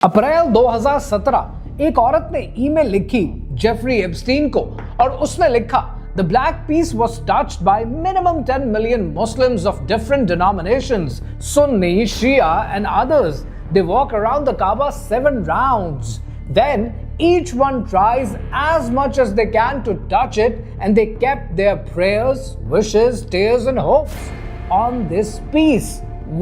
अप्रैल 2017 एक औरत ने ईमेल लिखी जेफरी एप्स्टीन को और उसने लिखा The Black Peace was touched by minimum 10 million Muslims of different denominations, Sunni, Shia and others. They walk around the Kaaba 7 rounds. Then each one tries as much as they can to touch it, and they kept their prayers, wishes, tears and hopes on this peace.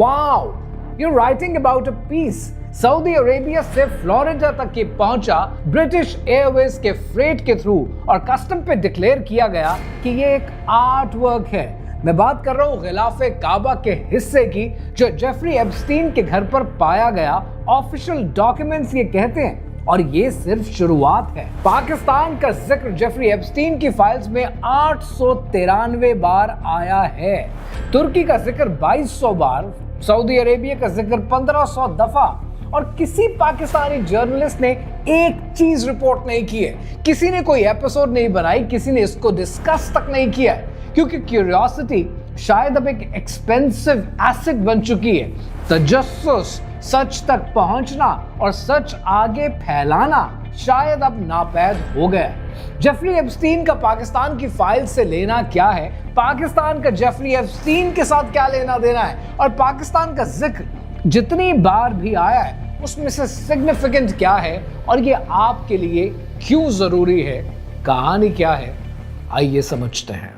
Wow! You're writing about a peace. Saudi Arabia से Florida तक के पहुंचा British Airways के freight के through और custom पे declare किया गया कि ये एक आर्ट वर्क है। मैं बात कर रहा हूं गिलाफे काबा के हिस्से की जो जेफरी एप्स्टीन के घर पर पाया गया। ऑफिशियल डॉक्यूमेंट्स ये कहते हैं और ये सिर्फ शुरुआत है। पाकिस्तान का जिक्र जेफरी एप्स्टीन की फाइल्स में 893 बार आया है, तुर्की का जिक्र 2200 बार, सऊदी अरेबिया का जिक्र 1500 दफा और किसी पाकिस्तानी जर्नलिस्ट ने एक चीज रिपोर्ट नहीं की है, किसी ने कोई एपिसोड नहीं बनाई, किसी ने इसको डिस्कस तक नहीं किया है, क्योंकि क्यूरियोसिटी शायद अब एक एक्सपेंसिव एसेट बन चुकी है। तजस्सुस, सच तक पहुंचना और सच आगे फैलाना शायद अब नापैद हो गया। जेफरी एप्स्टीन का पाकिस्तान की फाइल से लेना क्या है, पाकिस्तान का जेफरी एप्स्टीन के साथ क्या लेना देना है, और पाकिस्तान का जिक्र जितनी बार भी आया है उसमें से सिग्निफिकेंट क्या है और ये आपके लिए क्यों जरूरी है, कहानी क्या है, आइए समझते हैं।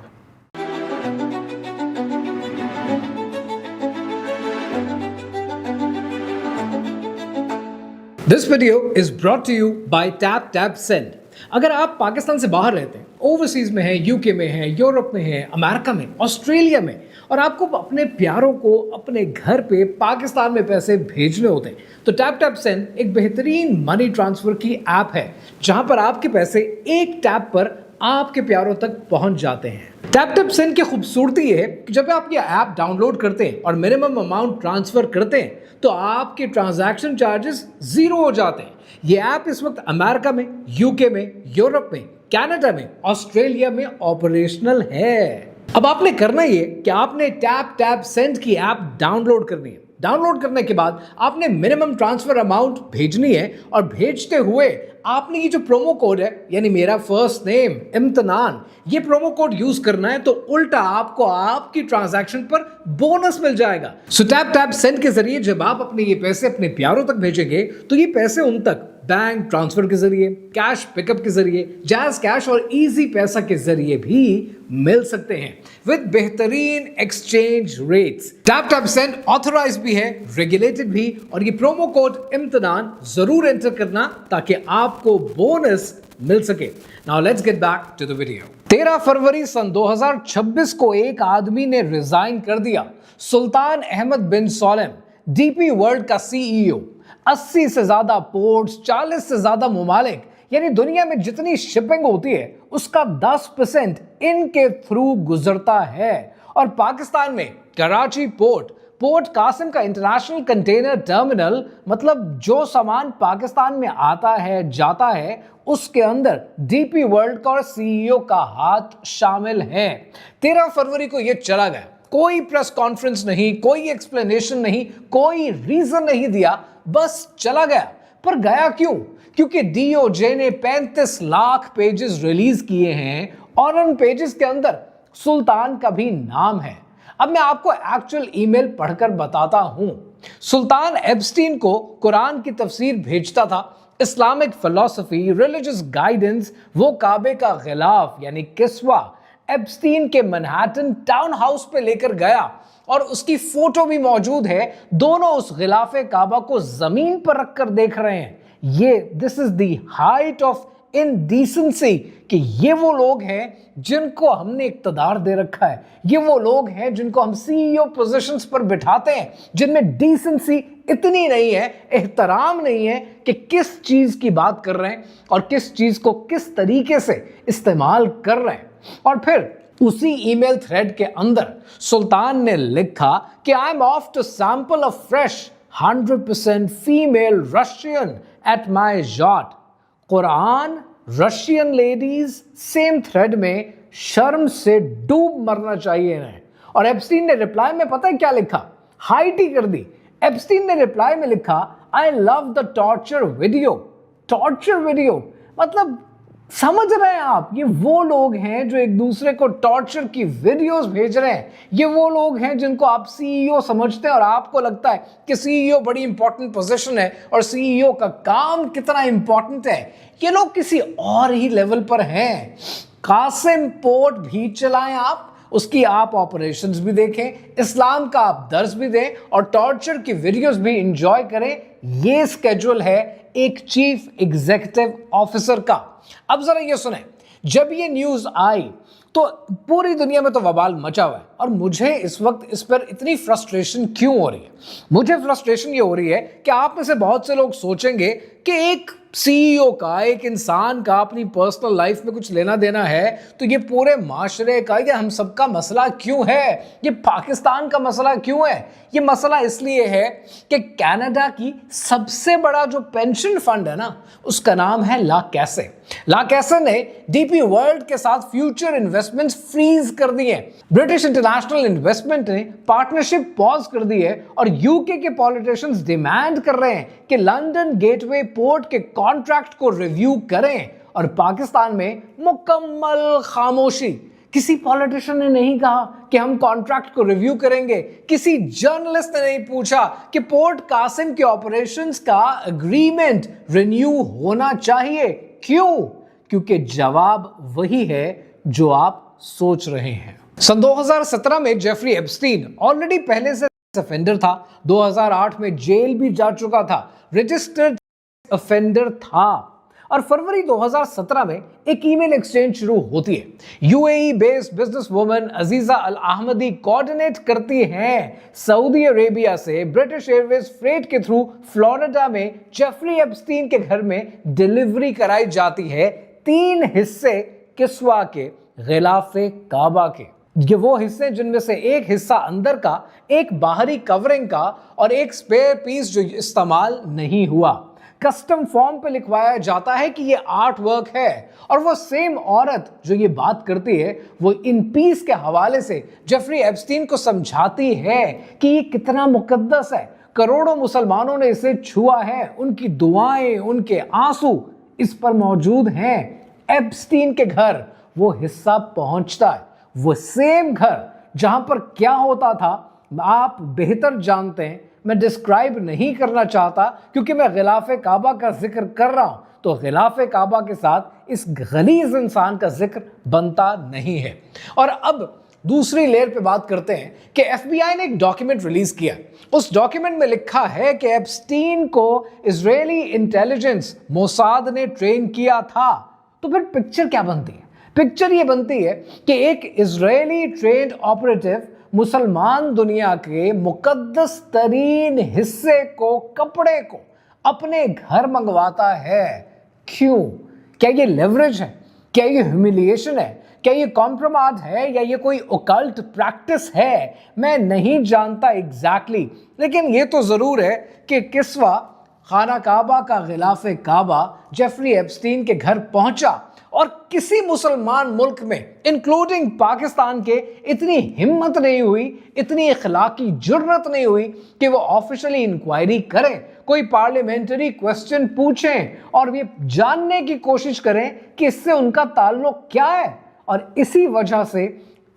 This video is brought to you by tap tap send. अगर आप पाकिस्तान से बाहर रहते हैं, ओवरसीज में हैं, यूके में हैं, यूरोप में हैं, अमेरिका में, ऑस्ट्रेलिया में, और आपको अपने प्यारों को अपने घर पे पाकिस्तान में पैसे भेजने होते हैं, तो टैप टैप सेंड एक बेहतरीन मनी ट्रांसफर की ऐप है जहां पर आपके पैसे एक टैप पर आपके प्यारों तक पहुंच जाते हैं। टैप टैप सेंड की खूबसूरती है कि जब आप ये ऐप डाउनलोड करते हैं और मिनिमम अमाउंट ट्रांसफर करते हैं तो आपके ट्रांजैक्शन चार्जेस जीरो हो जाते हैं। ये ऐप इस वक्त अमेरिका में, यूके में, यूरोप में, कनाडा में, ऑस्ट्रेलिया में ऑपरेशनल है। अब आपने करना ये कि आपने टैप टैप सेंड की ऐप डाउनलोड करनी है। डाउनलोड करने के बाद आपने मिनिमम ट्रांसफर अमाउंट भेजनी है और भेजते हुए आपने ये जो प्रोमो कोड है, यानी मेरा फर्स्ट नेम इम्तिनान, ये प्रोमो कोड यूज करना है, तो उल्टा आपको आपकी ट्रांजैक्शन पर बोनस मिल जाएगा। सो टैप टैप सेंड के जरिए जब आप अपने ये पैसे अपने प्यारों तक भेजेंगे तो ये पैसे उन तक बैंक ट्रांसफर के जरिए, कैश पिकअप के जरिए, जैज कैश और इजी पैसा के जरिए भी मिल सकते हैं विद बेहतरीन exchange rates. Tap tap send authorise भी है, रेगुलेटेड भी, और ये प्रोमो कोड इम्तिनान जरूर एंटर करना ताकि आपको बोनस मिल सके। Now let's get back to the video. 13 फरवरी सन 2026 को एक आदमी ने रिजाइन कर दिया। Sultan Ahmed bin Sulayem, DP World का सीईओ, 80 से ज्यादा पोर्ट्स, 40 से ज्यादा ममालिक, यानी दुनिया में जितनी शिपिंग होती है उसका 10% इनके थ्रू गुजरता है। और पाकिस्तान में कराची पोर्ट कासिम का इंटरनेशनल कंटेनर टर्मिनल, मतलब जो सामान पाकिस्तान में आता है जाता है, उसके अंदर डीपी वर्ल्ड का और सीईओ का हाथ शामिल है। 13 फरवरी को यह चला गया, कोई प्रेस कॉन्फ्रेंस नहीं, कोई एक्सप्लेनेशन नहीं, कोई रीजन नहीं दिया, बस चला गया। पर गया क्यों? क्योंकि डीओजे ने 35 लाख पेजेस रिलीज किए हैं और उन पेजेस के अंदर सुल्तान का भी नाम है। अब मैं आपको एक्चुअल ईमेल पढ़कर बताता हूं। सुल्तान एप्स्टीन को कुरान की तफसीर भेजता था, इस्लामिक फिलॉसफी, रिलीजियस गाइडेंस, वो काबे का गिलाफ यानी किस्वा एप्स्टीन के मैनहट्टन टाउन हाउस पे लेकर गया और उसकी फोटो भी मौजूद है। दोनों उस गिलाफे काबा को जमीन पर रखकर देख रहे हैं। This is the height of indecency कि ये वो लोग हैं जिनको हमने इक्तदार दे रखा है, ये वो लोग हैं जिनको हम सीईओ पोजीशंस पर बिठाते हैं, जिनमें डिसेंसी इतनी नहीं है, एहतराम नहीं है कि किस चीज की बात कर रहे हैं और किस चीज को किस तरीके से इस्तेमाल कर रहे हैं। और फिर उसी ईमेल थ्रेड के अंदर सुल्तान ने लिखा कि I am off to sample a fresh 100% female Russian at my yacht। कुरान, रशियन लेडीज, सेम थ्रेड में, शर्म से डूब मरना चाहिए इन्हें। और एप्स्टीन ने रिप्लाई में पता है क्या लिखा? हाइट ही कर दी। एप्स्टीन ने रिप्लाई में लिखा, I love the torture video. Torture video मतलब समझ रहे हैं आप, ये वो लोग हैं जो एक दूसरे को टॉर्चर की वीडियोस भेज रहे हैं। ये वो लोग हैं जिनको आप सीईओ समझते हैं और आपको लगता है कि सीईओ बड़ी इंपॉर्टेंट पोजीशन है और सीईओ का काम कितना इंपॉर्टेंट है। ये लोग किसी और ही लेवल पर हैं। कासिम पोर्ट भी चलाएं आप, उसकी आप ऑपरेशंस भी देखें, इस्लाम का आप दर्स भी दें और टॉर्चर की वीडियोस भी एंजॉय करें। ये स्केड्यूल है एक चीफ एग्जीक्यूटिव ऑफिसर का। अब जरा ये सुने, जब ये न्यूज आई तो पूरी दुनिया में तो बवाल मचा हुआ है और मुझे इस वक्त इस पर इतनी फ्रस्ट्रेशन क्यों हो रही है? मुझे फ्रस्ट्रेशन ये हो रही है कि आप में से बहुत से लोग सोचेंगे कि एक सीईओ का, एक इंसान का अपनी पर्सनल लाइफ में कुछ लेना देना है तो ये पूरे माशरे का, ये हम सबका मसला क्यों है? ये पाकिस्तान का मसला क्यों है? ये मसला इसलिए है कि कनाडा की सबसे बड़ा जो पेंशन फंड है ना, उसका नाम है ला कैसे। ला कैसे ने डीपी वर्ल्ड के साथ फ्यूचर इन्वेस्टमेंट्स फ्रीज कर दिए। ब्रिटिश इंटरनेशनल इन्वेस्टमेंट ने पार्टनरशिप पॉज कर दी है और यूके के पॉलिटिशियंस डिमांड कर रहे हैं कि लंदन गेटवे पोर्ट के कॉन्ट्रैक्ट को रिव्यू करें और पाकिस्तान में मुकम्मल खामोशी। किसी पॉलिटिशियन ने नहीं कहा कि हम कॉन्ट्रैक्ट को रिव्यू करेंगे। किसी जर्नलिस्ट ने नहीं पूछा कि पोर्ट कासिम के ऑपरेशंस का एग्रीमेंट रिन्यू होना चाहिए। क्यों? क्योंकि जवाब वही है जो आप सोच रहे हैं। सन 2017 में जेफरी एप्स्टीन ऑलरेडी पहले से ऑफेंडर था। 2008 में जेल भी जा चुका था, रजिस्टर्ड ऑफेंडर था और फरवरी 2017 में एक ईमेल एक्सचेंज शुरू होती है। यूएई बेस्ड बिजनेस वुमन अजीजा अल अहमदी कोऑर्डिनेट करती हैं सऊदी अरेबिया से ब्रिटिश एयरवेज फ्रेट के थ्रू फ्लोरिडा में जेफरी एप्स्टीन के घर में डिलीवरी कराई जाती है 3 हिस्से किस्वा के गिलाफे काबा के। ये वो हिस्से जिनमें से एक हिस्सा अंदर का, एक बाहरी कवरिंग का और एक स्पेयर पीस जो इस्तेमाल नहीं हुआ। कस्टम फॉर्म पे लिखवाया जाता है कि ये आर्ट वर्क है और वो सेम औरत जो ये बात करती है वो इन पीस के हवाले से जेफरी एप्स्टीन को समझाती है कि ये कितना मुकद्दस है। करोड़ों मुसलमानों ने इसे छुआ है, उनकी दुआएं, उनके आंसू इस पर मौजूद हैं। एप्स्टीन के घर वो हिस्सा पहुंचता है, वो सेम घर जहां पर क्या होता था आप बेहतर जानते हैं। मैं डिस्क्राइब नहीं करना चाहता क्योंकि मैं गिलाफे काबा का जिक्र कर रहा हूं तो गिलाफे काबा के साथ इस गलीज इंसान का जिक्र बनता नहीं है। और अब दूसरी लेयर पे बात करते हैं कि एफबीआई ने एक डॉक्यूमेंट रिलीज किया। उस डॉक्यूमेंट में लिखा है कि एप्स्टीन को इजरायली इंटेलिजेंस मोसाद ने ट्रेन किया था। तो फिर पिक्चर क्या बनती है? पिक्चर ये बनती है कि एक इजरायली ट्रेंड ऑपरेटिव मुसलमान दुनिया के मुकद्दस तरीन हिस्से को, कपड़े को अपने घर मंगवाता है। क्यों? क्या ये लेवरेज है? क्या ये ह्यूमिलिएशन है? क्या ये कॉम्प्रोमाइज है या ये कोई ओकल्ट प्रैक्टिस है? मैं नहीं जानता एग्जैक्टली, लेकिन ये तो जरूर है कि किस्वा खाना काबा का गिलाफे काबा जेफरी एप्स्टीन के घर पहुंचा और किसी मुसलमान मुल्क में इंक्लूडिंग पाकिस्तान के इतनी हिम्मत नहीं हुई, इतनी इखलाकी जुर्रत नहीं हुई कि वो ऑफिशियली इंक्वायरी करें, कोई पार्लियामेंट्री क्वेश्चन पूछें और ये जानने की कोशिश करें कि इससे उनका ताल्लुक क्या है। और इसी वजह से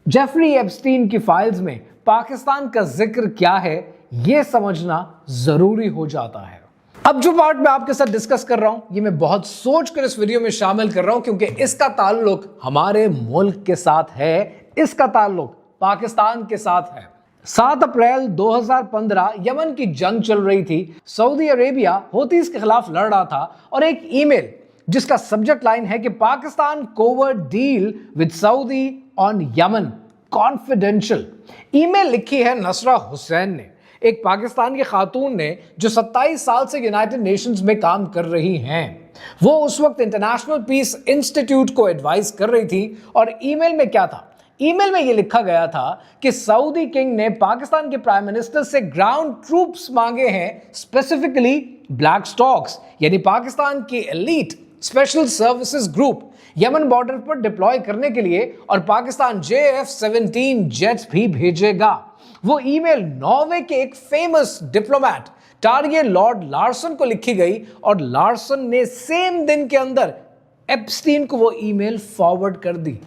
जेफरी एप्स्टीन की फाइल्स में पाकिस्तान का जिक्र क्या है ये समझना जरूरी हो जाता है। अब जो पार्ट मैं आपके साथ डिस्कस कर रहा हूं ये मैं बहुत सोचकर इस वीडियो में शामिल कर रहा हूं क्योंकि इसका ताल्लुक हमारे मुल्क के साथ है, इसका ताल्लुक पाकिस्तान के साथ है। 7 अप्रैल 2015 यमन की जंग चल रही थी। सऊदी अरेबिया हूतीस के खिलाफ लड़ रहा था और एक ईमेल जिसका सब्जेक्ट लाइन है कि Pakistan covert deal with Saudi on Yemen confidential. Email लिखी है नसरा हुसैन ने, एक पाकिस्तान की खातून ने जो 27 साल से यूनाइटेड नेशंस में काम कर रही हैं। वो उस वक्त इंटरनेशनल पीस इंस्टीट्यूट को एडवाइस कर रही थी और ईमेल में क्या था? ईमेल में ये लिखा गया था कि सऊदी किंग ने पाकिस्तान के प्राइम मिनिस्टर से ग्राउंड ट्रूप्स मांगे हैं, स्पेसिफिकली ब्लैक स्टॉक्स यानी पाकिस्तान की elite special services group Yemen border पर डिप्लॉय करने के लिए और पाकिस्तान JF-17 जेट्स भी भेजेगा। वो ईमेल नॉर्वे के एक famous diplomat target Lord Larsen को लिखी गई और लार्सन ने सेम दिन के अंदर एप्स्टीन को वो ईमेल फॉरवर्ड कर दी।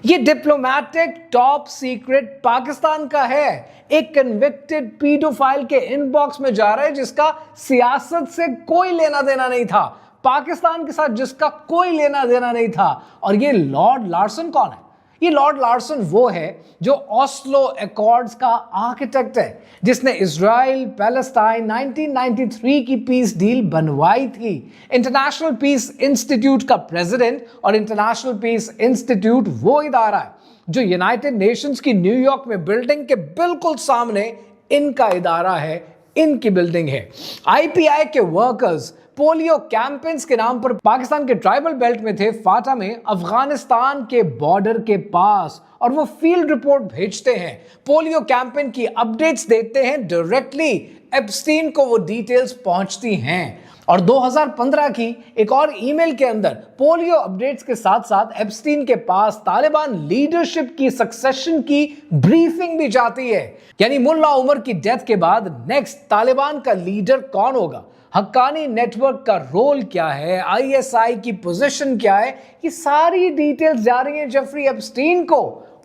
ये डिप्लोमेटिक टॉप सीक्रेट पाकिस्तान का है, एक कन्विक्टेड पीडोफाइल के इनबॉक्स में जा रहा है जिसका सियासत से कोई लेना देना नहीं था, पाकिस्तान के साथ जिसका कोई लेना देना नहीं था। और ये लॉर्ड लार्सन कौन है? ये लॉर्ड लार्सन वो है जो ऑस्लो अकॉर्ड्स का आर्किटेक्ट है, जिसने इजराइल पैलेस्टाइन 1993 की पीस डील बनवाई थी। इंटरनेशनल पीस इंस्टीट्यूट का प्रेसिडेंट और इंटरनेशनल पीस इंस्टीट्यूट वो इदारा है जो यूनाइटेड नेशंस की न्यूयॉर्क में बिल्डिंग के बिल्कुल सामने इनका इदारा है, इनकी बिल्डिंग है। आईपीआई के वर्कर्स पोलियो कैंपेन्स के नाम पर पाकिस्तान के ट्राइबल बेल्ट में थे, फाटा में, अफगानिस्तान के बॉर्डर के पास, और वो फील्ड रिपोर्ट भेजते हैं, पोलियो कैंपेन की अपडेट्स देते हैं डायरेक्टली, एप्स्टीन को वो डिटेल्स पहुंचती हैं। और 2015 की एक और ईमेल के अंदर पोलियो अपडेट्स के साथ साथ एप्स्टीन के पास तालिबान लीडरशिप की सक्सेशन की ब्रीफिंग भी जाती है, यानी मुल्ला उमर की डेथ के बाद नेक्स्ट तालिबान का लीडर कौन होगा, हक्कानी नेटवर्क का रोल क्या है, आईएसआई की पोजीशन क्या है, ये सारी डिटेल्स जा रही हैं जेफरी एप्स्टीन को।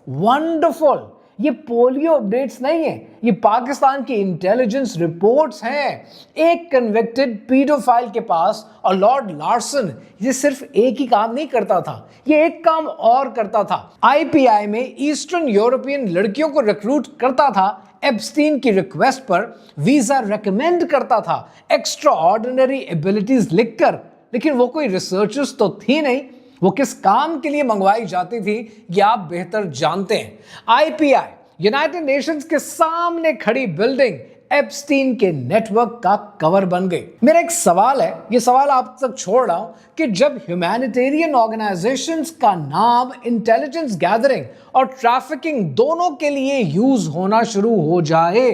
वंडरफुल। ये पोलियो अपडेट्स नहीं है, ये पाकिस्तान की इंटेलिजेंस रिपोर्ट्स हैं, एक कन्विक्टेड पीडोफाइल के पास। और लॉर्ड लार्सन ये सिर्फ एक ही काम नहीं करता था, ये एक काम और करता था, आईपीआई में ईस्टर्न यूरोपियन लड़कियों को रिक्रूट करता था, एप्स्टीन की रिक्वेस्ट पर वीजा रेकमेंड करता था, एक्स्ट्रा ऑर्डिनरी एबिलिटीज लिखकर। लेकिन वो कोई रिसर्चर्स तो थी नहीं, वो किस काम के लिए मंगवाई जाती थी ये आप बेहतर जानते हैं। आईपीआई यूनाइटेड नेशंस के सामने खड़ी बिल्डिंग एप्स्टीन के नेटवर्क का कवर बन गई। मेरा एक सवाल है, ये सवाल आप तक छोड़ रहा हूं कि जब ह्यूमैनिटेरियन ऑर्गेनाइजेशंस का नाम इंटेलिजेंस गैदरिंग और ट्रैफिकिंग दोनों के लिए यूज होना शुरू हो जाए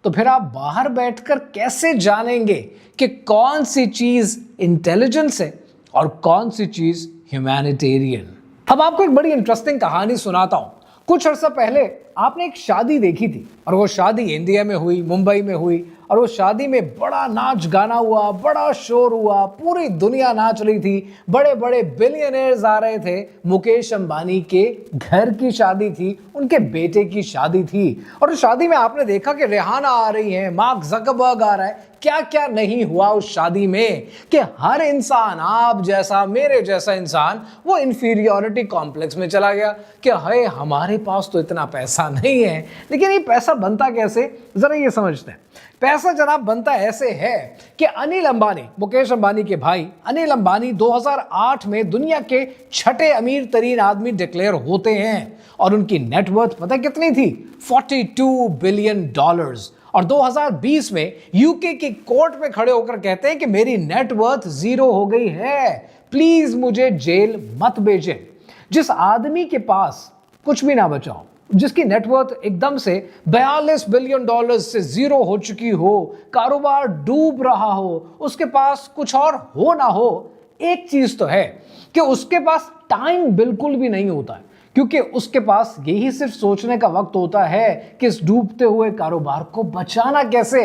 तो फिर आप बाहर बैठकर कैसे जानेंगे कि कौन सी चीज इंटेलिजेंस है और कौन सी चीज ह्यूमैनिटेरियन। अब आपको एक बड़ी इंटरेस्टिंग कहानी सुनाता हूं। कुछ अर्सा पहले आपने एक शादी देखी थी और वो शादी इंडिया में हुई, मुंबई में हुई, और वो शादी में बड़ा नाच गाना हुआ, बड़ा शोर हुआ, पूरी दुनिया नाच रही थी, बड़े बड़े बिलियनर्स आ रहे थे। मुकेश अंबानी के घर की शादी थी, उनके बेटे की शादी थी। और उस शादी में आपने देखा कि रेहाना आ रही है, मार्क जकरबर्ग आ रहा है, क्या क्या नहीं हुआ उस शादी में कि हर इंसान, आप जैसा मेरे जैसा इंसान, वो इंफीरियोरिटी कॉम्प्लेक्स में चला गया कि हाय हमारे पास तो इतना पैसा नहीं है। लेकिन ये पैसा बनता कैसे, जरा ये समझते हैं। पैसा जनाब बनता ऐसे है कि अनिल अंबानी, मुकेश अंबानी के भाई अनिल अंबानी 2008 में दुनिया के छठे अमीर तरीन आदमी डिक्लेयर होते हैं और उनकी नेटवर्थ पता कितनी थी? $42 बिलियन। और 2020 में यूके की कोर्ट में खड़े होकर कहते हैं कि मेरी नेटवर्थ जीरो हो गई है, प्लीज मुझे जेल मत भेजें। जिस आदमी के पास कुछ भी ना बचा हो, जिसकी नेटवर्थ एकदम से $42 बिलियन से जीरो हो चुकी हो, कारोबार डूब रहा हो, उसके पास कुछ और हो ना हो, एक चीज तो है कि उसके पास टाइम बिल्कुल भी नहीं होता है, क्योंकि उसके पास यही सिर्फ सोचने का वक्त होता है कि इस डूबते हुए कारोबार को बचाना कैसे।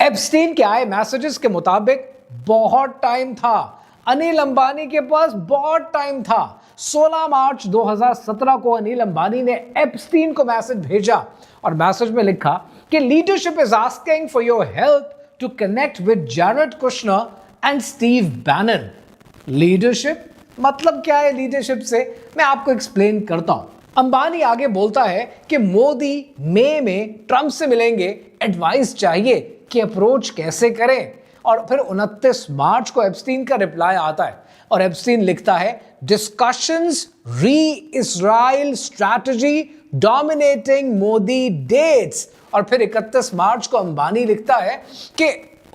एप्स्टीन के आए मैसेजेस के मुताबिक बहुत टाइम था, अनिल अंबानी के पास बहुत टाइम था। 16 मार्च 2017 को अनिल अंबानी ने एप्स्टीन को मैसेज भेजा और मैसेज में लिखा कि leadership is asking for your help to connect with Jared Kushner and Steve Bannon. Leadership मतलब क्या है? लीडरशिप से मैं आपको एक्सप्लेन करता हूं। अंबानी आगे बोलता है कि मोदी मई में ट्रंप से मिलेंगे, एडवाइस चाहिए कि अप्रोच कैसे करें। और फिर 29 मार्च को एप्स्टीन का रिप्लाई आता है और एप्स्टीन लिखता है discussions re Israel strategy dominating Modi dates. और फिर 31 मार्च को अंबानी लिखता है कि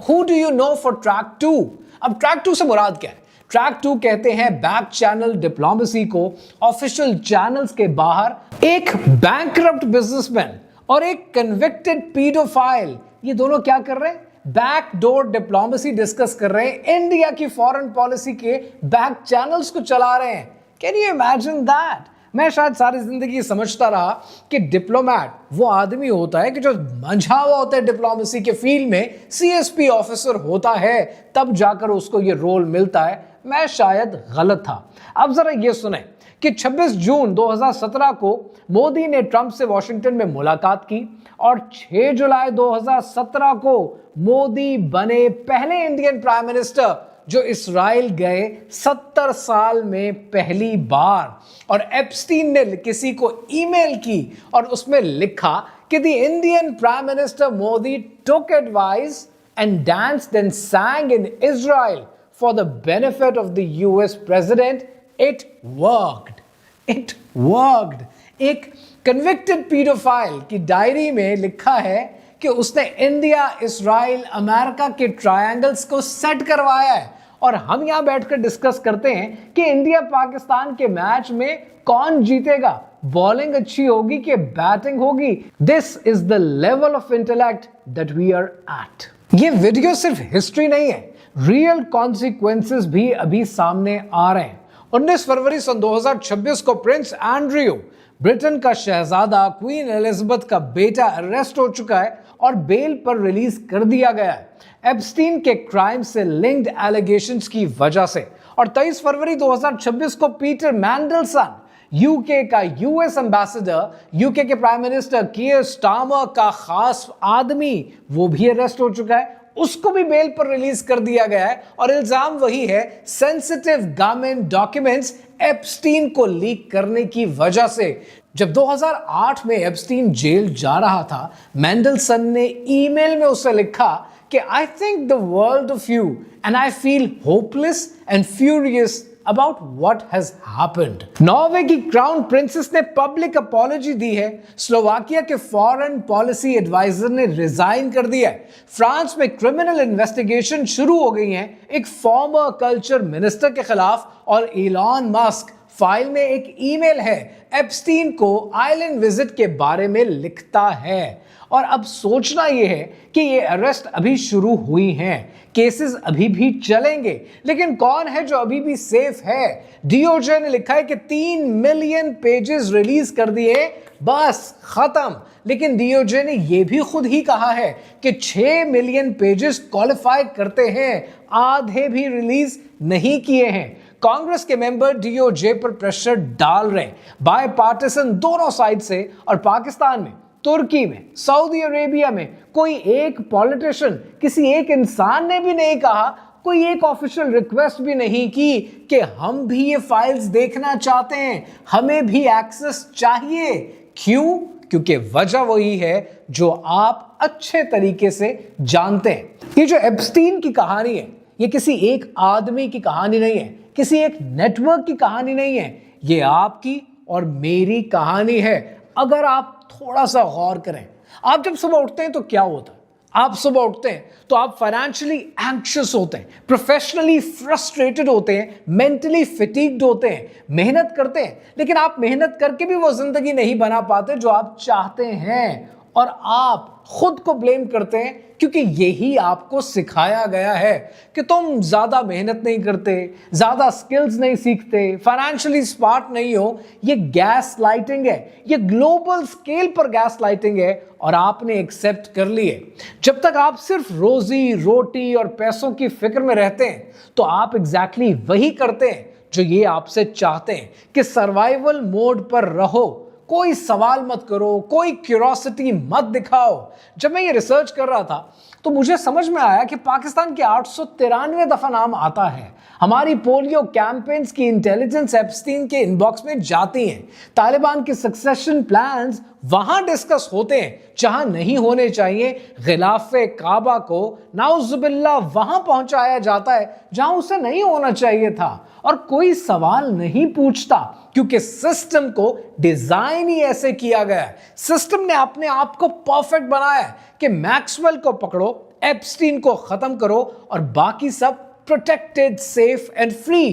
who do you know for track 2। अब ट्रैक 2 से मुराद क्या है? ट्रैक 2 कहते हैं बैक चैनल डिप्लोमेसी को। ऑफिशियल चैनल्स के बाहर एक बैंकरप्ट बिजनेसमैन और एक कन्विक्टेड पीडोफाइल, ये दोनों क्या कर रहे हैं? बैकडोर डिप्लोमेसी डिस्कस कर रहे हैं, इंडिया की फॉरेन पॉलिसी के बैक चैनल्स को चला रहे हैं। Can you imagine that? मैं शायद सारी जिंदगी समझता रहा कि डिप्लोमैट वो आदमी होता है कि जो मंझा हुआ होता है डिप्लोमेसी के फील्ड में, सीएसपी ऑफिसर होता है, तब जाकर उसको ये रोल मिलता है। मैं शायद गलत था। अब जरा ये सुने कि 26 जून 2017 को मोदी ने ट्रंप से वॉशिंगटन में मुलाकात की और 6 जुलाई 2017 को मोदी बने पहले इंडियन प्राइम मिनिस्टर जो इस्राइल गए 70 साल में पहली बार। और एप्स्टीन ने किसी को ईमेल की और उसमें लिखा कि the Indian prime minister Modi took advice and danced and sang in Israel for the benefit of the US president. It worked. It worked. एक कन्विक्टेड पीडोफाइल की डायरी में लिखा है कि उसने इंडिया, इस्राइल, अमेरिका के ट्रायंगल्स को सेट करवाया है। और हम यहां बैठकर डिस्कस करते हैं कि इंडिया पाकिस्तान के मैच में कौन जीतेगा, बॉलिंग अच्छी होगी कि बैटिंग होगी। This is the level of intellect that we are at. ये वीडियो सिर्फ हिस्ट्री नहीं है, रियल कॉन्सिक्वेंसेस भी अभी सामने आ रहे हैं। 19 फरवरी सन 2026 को प्रिंस एंड्रयू, ब्रिटेन का शहजादा, क्वीन एलिजाबेथ का बेटा अरेस्ट हो चुका है और बेल पर रिलीज कर दिया गया है एप्स्टीन के क्राइम से लिंक्ड एलिगेशंस की वजह से। और 23 फरवरी 2026 को पीटर मैंडलसन, यूके का यूएस एम्बेसडर, यूके के प्राइम मिनिस्टर कीयर स्टारमर का खास आदमी, वो भी अरेस्ट हो चुका है। उसको भी बेल पर रिलीज कर दिया गया है और इल्जाम वही है, सेंसिटिव गवर्नमेंट डॉक्यूमेंट्स एप्स्टीन को लीक करने की वजह से। जब 2008 में एप्स्टीन जेल जा रहा था, मैंडलसन ने ईमेल में उसे लिखा कि I think the world of you and I feel hopeless and furious about what has happened. Norway की क्राउन प्रिंसेस ने पब्लिक अपॉलॉजी दी है। स्लोवाकिया के फॉरेन पॉलिसी एडवाइजर ने रिजाइन कर दिया है। फ्रांस में क्रिमिनल इन्वेस्टिगेशन शुरू हो गई है एक फॉर्मर कल्चर मिनिस्टर के खिलाफ। और इलॉन मस्क फाइल में एक ईमेल है, एप्स्टीन को आइलैंड विजिट के बारे में लिखता है। और अब सोचना यह है कि ये अरेस्ट अभी शुरू हुई हैं, केसेस अभी भी चलेंगे, लेकिन कौन है जो अभी भी सेफ है? डीओजे ने लिखा है कि 3 मिलियन पेजेस रिलीज कर दिए, बस खत्म। लेकिन डीओजे ने यह भी खुद ही कहा है कि 6 मिलियन पेजेस क्वालिफाई करते हैं, आधे भी रिलीज नहीं किए हैं। कांग्रेस के मेंबर डीओजे पर प्रेशर डाल रहे हैं, बाय पार्टिसन दोनों साइड से। और पाकिस्तान में, तुर्की में, सऊदी अरेबिया में कोई एक पॉलिटिशियन, किसी एक इंसान ने भी नहीं कहा, कोई एक ऑफिशियल रिक्वेस्ट भी नहीं की कि हम भी ये फाइल्स देखना चाहते हैं, हमें भी एक्सेस चाहिए। क्यों? क्योंकि वजह वही है जो आप अच्छे तरीके से जानते हैं। ये जो एप्स्टीन की कहानी है, ये किसी एक आदमी की कहानी नहीं है, किसी एक नेटवर्क की कहानी नहीं है, ये आपकी और मेरी कहानी है। अगर आप थोड़ा सा गौर करें, आप जब सुबह उठते हैं तो क्या होता है? आप सुबह उठते हैं तो आप फाइनेंशियली एंग्शियस होते हैं, प्रोफेशनली फ्रस्ट्रेटेड होते हैं, मेंटली फिटीग्ड होते हैं, मेहनत करते हैं, लेकिन आप मेहनत करके भी वो जिंदगी नहीं बना पाते जो आप चाहते हैं। और आप खुद को ब्लेम करते हैं क्योंकि यही आपको सिखाया गया है कि तुम ज्यादा मेहनत नहीं करते, ज्यादा स्किल्स नहीं सीखते, फाइनेंशियली स्मार्ट नहीं हो। ये गैस लाइटिंग है, ये ग्लोबल स्केल पर गैस लाइटिंग है और आपने एक्सेप्ट कर ली है। जब तक आप सिर्फ रोजी रोटी और पैसों की फिक्र में रहते हैं तो आप एग्जैक्टली वही करते हैं जो ये आपसे चाहते हैं कि सर्वाइवल मोड पर रहो, कोई सवाल मत करो, कोई क्यूरोसिटी मत दिखाओ। जब मैं ये रिसर्च कर रहा था तो मुझे समझ में आया कि पाकिस्तान के 893 दफा नाम आता है। हमारी पोलियो कैंपेन्स की इंटेलिजेंस एप्स्टीन के इनबॉक्स में जाती हैं। तालिबान के सक्सेशन प्लान्स वहां डिस्कस होते हैं जहां नहीं होने चाहिए। गिलाफे काबा को नाउजुबिल्लाह वहां पहुंचाया जाता है जहां उसे नहीं होना चाहिए था। और कोई सवाल नहीं पूछता क्योंकि सिस्टम को डिजाइन ही ऐसे किया गया है। सिस्टम ने अपने आप को परफेक्ट बनाया है कि मैक्सवेल को पकड़ो, एप्स्टीन को खत्म करो और बाकी सब protected, safe and free.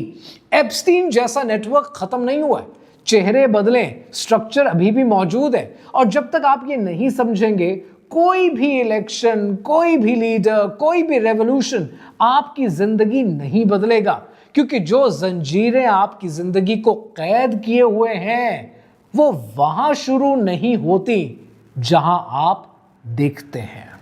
Epstein जैसा नेटवर्क खत्म नहीं हुआ है, चेहरे बदलें, स्ट्रक्चर अभी भी मौजूद है। और जब तक आप ये नहीं समझेंगे कोई भी इलेक्शन, कोई भी लीडर, कोई भी रेवोल्यूशन आपकी जिंदगी नहीं बदलेगा, क्योंकि जो जंजीरें आपकी जिंदगी को कैद किए हुए हैं वो वहां शुरू नहीं होती जहां आप देखते हैं।